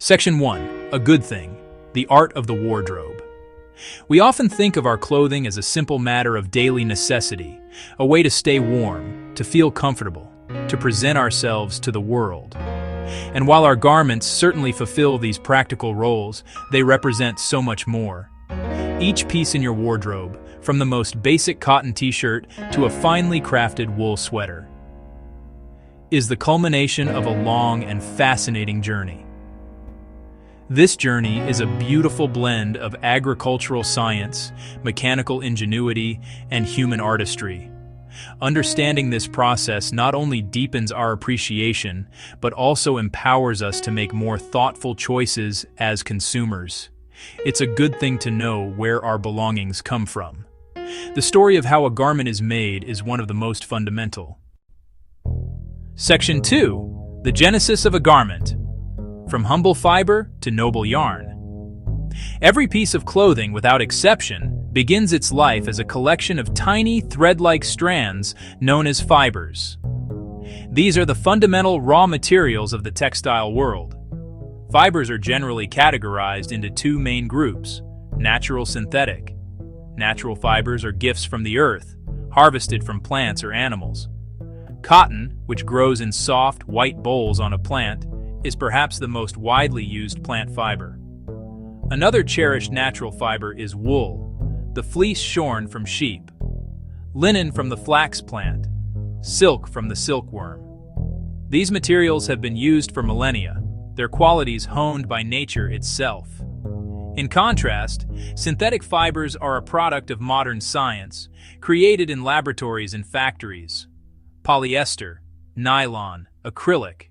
Section 1. A good thing. The art of the wardrobe. We often think of our clothing as a simple matter of daily necessity, a way to stay warm, to feel comfortable, to present ourselves to the world. And while our garments certainly fulfill these practical roles, they represent so much more. Each piece in your wardrobe, from the most basic cotton t-shirt to a finely crafted wool sweater, is the culmination of a long and fascinating journey. This journey is a beautiful blend of agricultural science, mechanical ingenuity, and human artistry. Understanding this process not only deepens our appreciation, but also empowers us to make more thoughtful choices as consumers. It's a good thing to know where our belongings come from. The story of how a garment is made is one of the most fundamental. Section 2. The genesis of a garment. From humble fiber to noble yarn. Every piece of clothing, without exception, begins its life as a collection of tiny, thread-like strands known as fibers. These are the fundamental raw materials of the textile world. Fibers are generally categorized into two main groups: natural, synthetic. Natural fibers are gifts from the earth, harvested from plants or animals. Cotton, which grows in soft, white bolls on a plant, is perhaps the most widely used plant fiber. Another cherished natural fiber is wool, the fleece shorn from sheep. Linen from the flax plant. Silk from the silkworm. These materials have been used for millennia, their qualities honed by nature itself. In contrast, synthetic fibers are a product of modern science, created in laboratories and factories. Polyester, nylon, acrylic.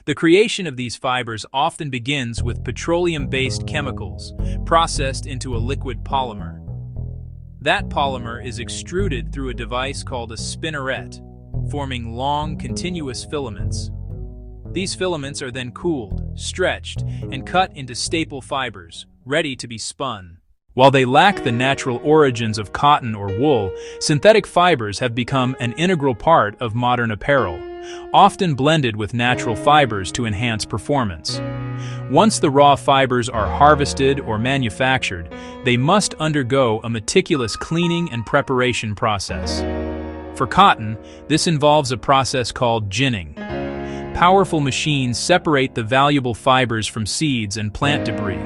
The creation of these fibers often begins with petroleum-based chemicals processed into a liquid polymer. That polymer is extruded through a device called a spinneret, forming long, continuous filaments. These filaments are then cooled, stretched, and cut into staple fibers, ready to be spun. While they lack the natural origins of cotton or wool, synthetic fibers have become an integral part of modern apparel, often blended with natural fibers to enhance performance. Once the raw fibers are harvested or manufactured, they must undergo a meticulous cleaning and preparation process. For cotton, this involves a process called ginning. Powerful machines separate the valuable fibers from seeds and plant debris.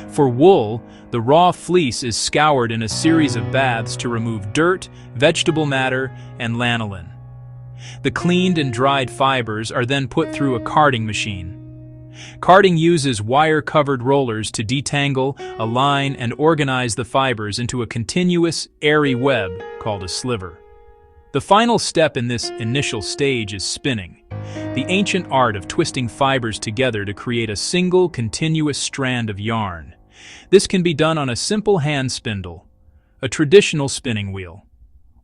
For wool, the raw fleece is scoured in a series of baths to remove dirt, vegetable matter, and lanolin. The cleaned and dried fibers are then put through a carding machine. Carding uses wire-covered rollers to detangle, align, and organize the fibers into a continuous, airy web called a sliver. The final step in this initial stage is spinning, the ancient art of twisting fibers together to create a single, continuous strand of yarn. This can be done on a simple hand spindle, a traditional spinning wheel,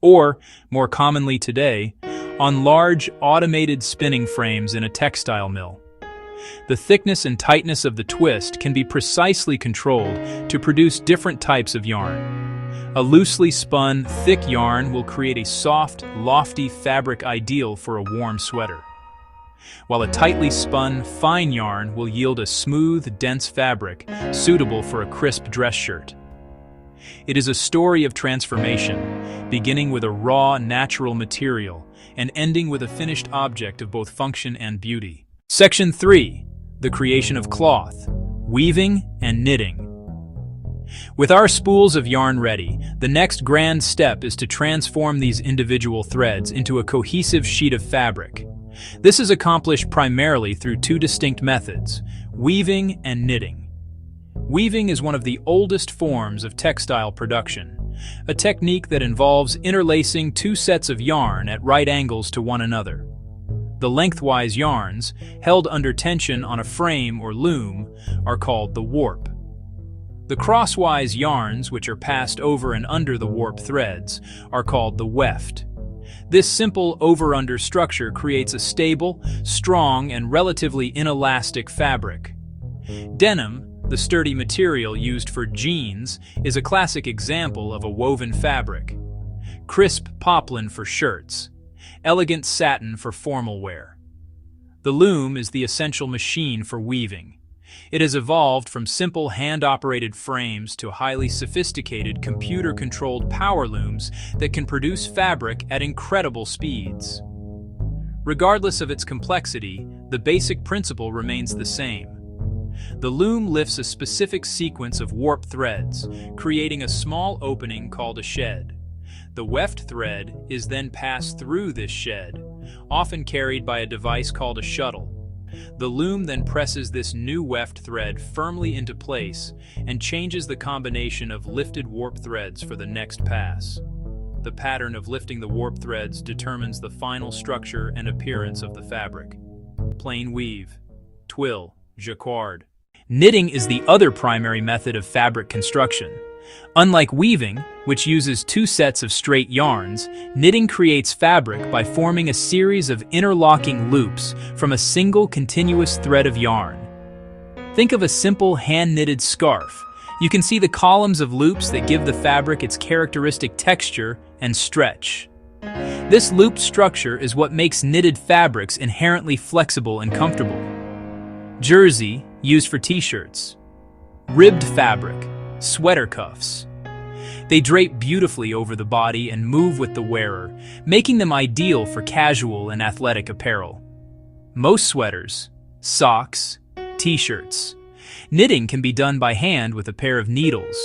or, more commonly today, on large, automated spinning frames in a textile mill. The thickness and tightness of the twist can be precisely controlled to produce different types of yarn. A loosely spun, thick yarn will create a soft, lofty fabric ideal for a warm sweater, while a tightly spun, fine yarn will yield a smooth, dense fabric suitable for a crisp dress shirt. It is a story of transformation, beginning with a raw, natural material and ending with a finished object of both function and beauty. Section 3. The creation of cloth, weaving, and knitting. With our spools of yarn ready, the next grand step is to transform these individual threads into a cohesive sheet of fabric. This is accomplished primarily through two distinct methods: weaving and knitting. Weaving is one of the oldest forms of textile production, a technique that involves interlacing two sets of yarn at right angles to one another. The lengthwise yarns, held under tension on a frame or loom, are called the warp. The crosswise yarns, which are passed over and under the warp threads, are called the weft. This simple over-under structure creates a stable, strong, and relatively inelastic fabric. Denim, the sturdy material used for jeans, is a classic example of a woven fabric. Crisp poplin for shirts. Elegant satin for formal wear. The loom is the essential machine for weaving. It has evolved from simple hand-operated frames to highly sophisticated computer-controlled power looms that can produce fabric at incredible speeds. Regardless of its complexity, the basic principle remains the same. The loom lifts a specific sequence of warp threads, creating a small opening called a shed. The weft thread is then passed through this shed, often carried by a device called a shuttle. The loom then presses this new weft thread firmly into place and changes the combination of lifted warp threads for the next pass. The pattern of lifting the warp threads determines the final structure and appearance of the fabric. Plain weave, twill, jacquard. Knitting is the other primary method of fabric construction. Unlike weaving, which uses two sets of straight yarns, knitting creates fabric by forming a series of interlocking loops from a single continuous thread of yarn. Think of a simple hand-knitted scarf. You can see the columns of loops that give the fabric its characteristic texture and stretch. This looped structure is what makes knitted fabrics inherently flexible and comfortable. Jersey, used for t-shirts. Ribbed fabric, sweater cuffs. They drape beautifully over the body and move with the wearer, making them ideal for casual and athletic apparel. Most sweaters, socks, t-shirts. Knitting can be done by hand with a pair of needles,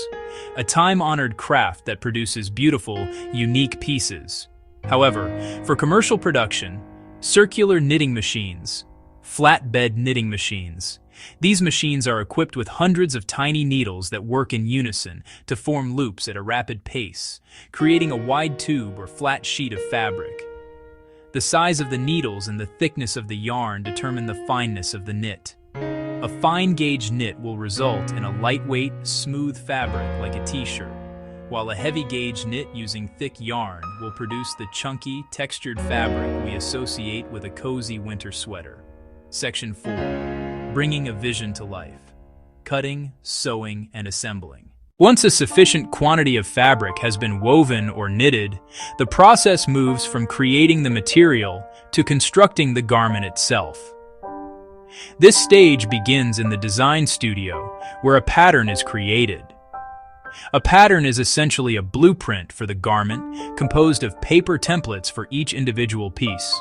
a time-honored craft that produces beautiful, unique pieces. However, for commercial production, circular knitting machines, flatbed knitting machines. These machines are equipped with hundreds of tiny needles that work in unison to form loops at a rapid pace, creating a wide tube or flat sheet of fabric. The size of the needles and the thickness of the yarn determine the fineness of the knit. A fine-gauge knit will result in a lightweight, smooth fabric like a t-shirt, while a heavy-gauge knit using thick yarn will produce the chunky, textured fabric we associate with a cozy winter sweater. Section 4. Bringing a vision to life. Cutting, sewing, and assembling. Once a sufficient quantity of fabric has been woven or knitted, the process moves from creating the material to constructing the garment itself. This stage begins in the design studio, where a pattern is created. A pattern is essentially a blueprint for the garment, composed of paper templates for each individual piece: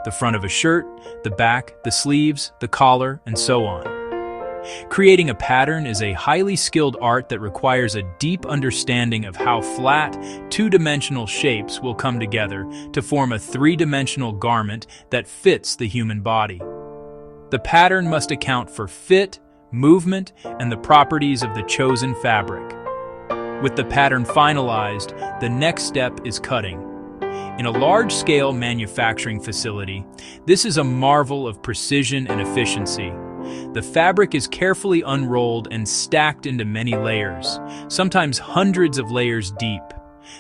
the front of a shirt, the back, the sleeves, the collar, and so on. Creating a pattern is a highly skilled art that requires a deep understanding of how flat, two-dimensional shapes will come together to form a three-dimensional garment that fits the human body. The pattern must account for fit, movement, and the properties of the chosen fabric. With the pattern finalized, the next step is cutting. In a large-scale manufacturing facility, this is a marvel of precision and efficiency. The fabric is carefully unrolled and stacked into many layers, sometimes hundreds of layers deep.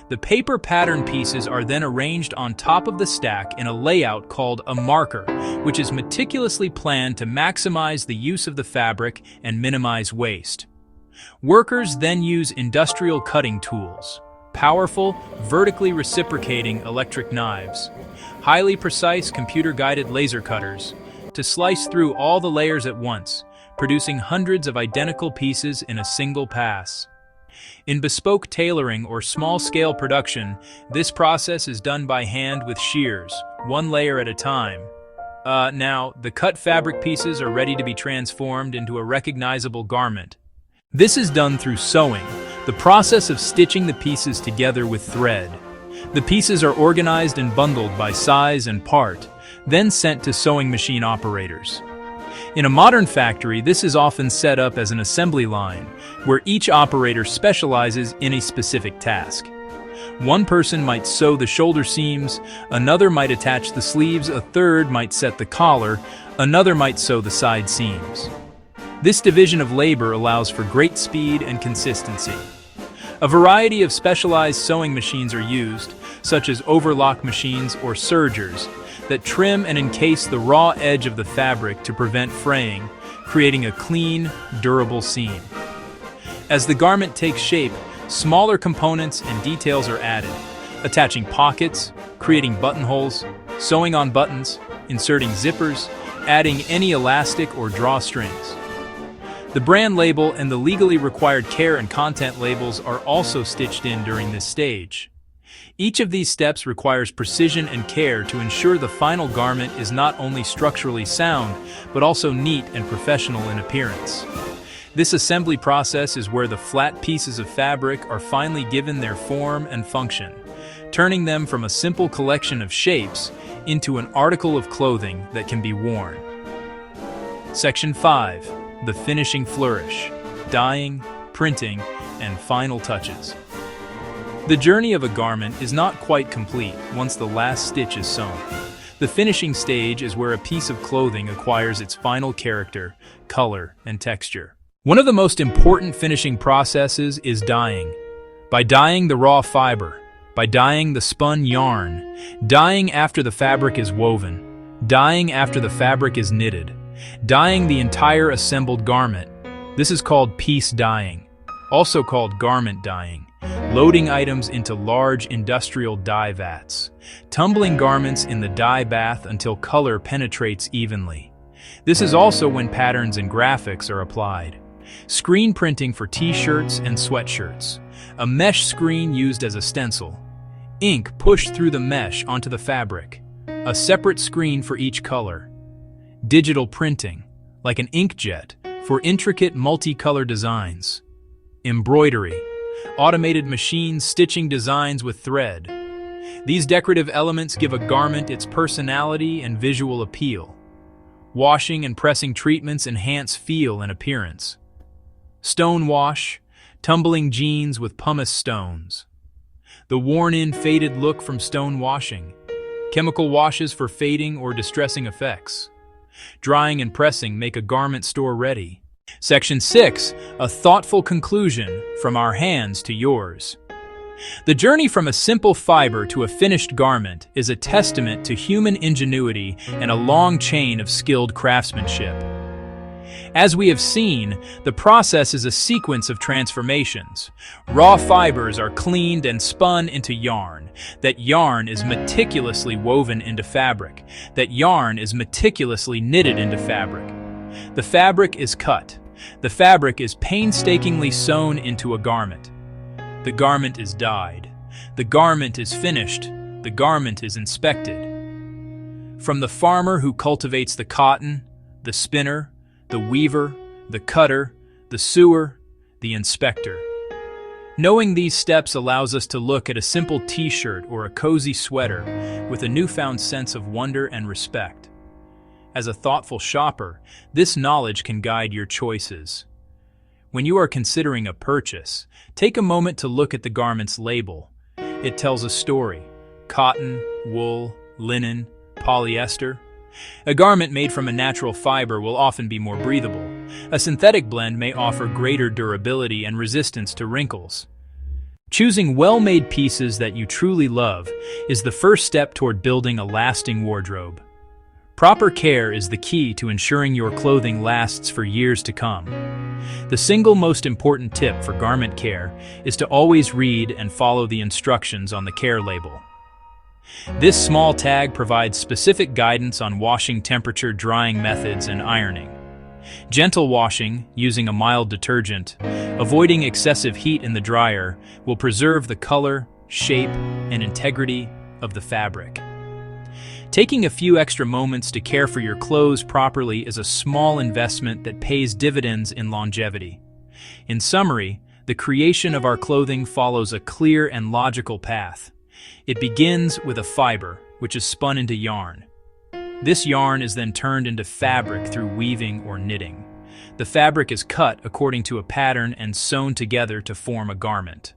The paper pattern pieces are then arranged on top of the stack in a layout called a marker, which is meticulously planned to maximize the use of the fabric and minimize waste. Workers then use industrial cutting tools, powerful, vertically reciprocating electric knives, highly precise computer-guided laser cutters, to slice through all the layers at once, producing hundreds of identical pieces in a single pass. In bespoke tailoring or small-scale production, this process is done by hand with shears, one layer at a time. Now, the cut fabric pieces are ready to be transformed into a recognizable garment. This is done through sewing, the process of stitching the pieces together with thread. The pieces are organized and bundled by size and part, then sent to sewing machine operators. In a modern factory, this is often set up as an assembly line, where each operator specializes in a specific task. One person might sew the shoulder seams, another might attach the sleeves, a third might set the collar, another might sew the side seams. This division of labor allows for great speed and consistency. A variety of specialized sewing machines are used, such as overlock machines or sergers, that trim and encase the raw edge of the fabric to prevent fraying, creating a clean, durable seam. As the garment takes shape, smaller components and details are added, attaching pockets, creating buttonholes, sewing on buttons, inserting zippers, adding any elastic or drawstrings. The brand label and the legally required care and content labels are also stitched in during this stage. Each of these steps requires precision and care to ensure the final garment is not only structurally sound, but also neat and professional in appearance. This assembly process is where the flat pieces of fabric are finally given their form and function, turning them from a simple collection of shapes into an article of clothing that can be worn. Section 5. The finishing flourish: dyeing, printing, and final touches. The journey of a garment is not quite complete once the last stitch is sewn. The finishing stage is where a piece of clothing acquires its final character, color, and texture. One of the most important finishing processes is dyeing. By dyeing the raw fiber, by dyeing the spun yarn, dyeing after the fabric is woven, dyeing after the fabric is knitted, dyeing the entire assembled garment. This is called piece dyeing, also called garment dyeing. Loading items into large industrial dye vats, tumbling garments in the dye bath until color penetrates evenly. This is also when patterns and graphics are applied. Screen printing for t-shirts and sweatshirts. A mesh screen used as a stencil. Ink pushed through the mesh onto the fabric. A separate screen for each color. Digital printing, like an inkjet, for intricate multicolor designs. Embroidery. Automated machines stitching designs with thread. These decorative elements give a garment its personality and visual appeal. Washing and pressing treatments enhance feel and appearance. Stone wash, tumbling jeans with pumice stones. The worn-in faded look from stone washing. Chemical washes for fading or distressing effects. Drying and pressing make a garment store ready. Section 6. A thoughtful conclusion from our hands to yours. The journey from a simple fiber to a finished garment is a testament to human ingenuity and a long chain of skilled craftsmanship. As we have seen, the process is a sequence of transformations. Raw fibers are cleaned and spun into yarn. That yarn is meticulously woven into fabric. That yarn is meticulously knitted into fabric. The fabric is cut. The fabric is painstakingly sewn into a garment. The garment is dyed. The garment is finished. The garment is inspected. From the farmer who cultivates the cotton, the spinner, the weaver, the cutter, the sewer, the inspector. Knowing these steps allows us to look at a simple t-shirt or a cozy sweater with a newfound sense of wonder and respect. As a thoughtful shopper, this knowledge can guide your choices. When you are considering a purchase, take a moment to look at the garment's label. It tells a story: cotton, wool, linen, polyester. A garment made from a natural fiber will often be more breathable. A synthetic blend may offer greater durability and resistance to wrinkles. Choosing well-made pieces that you truly love is the first step toward building a lasting wardrobe. Proper care is the key to ensuring your clothing lasts for years to come. The single most important tip for garment care is to always read and follow the instructions on the care label. This small tag provides specific guidance on washing temperature, drying methods, and ironing. Gentle washing, using a mild detergent, avoiding excessive heat in the dryer, will preserve the color, shape, and integrity of the fabric. Taking a few extra moments to care for your clothes properly is a small investment that pays dividends in longevity. In summary, the creation of our clothing follows a clear and logical path. It begins with a fiber, which is spun into yarn. This yarn is then turned into fabric through weaving or knitting. The fabric is cut according to a pattern and sewn together to form a garment.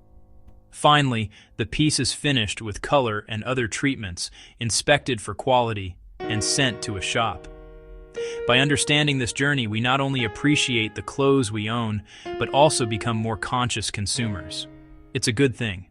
Finally, the piece is finished with color and other treatments, inspected for quality, and sent to a shop. By understanding this journey, we not only appreciate the clothes we own, but also become more conscious consumers. It's a good thing.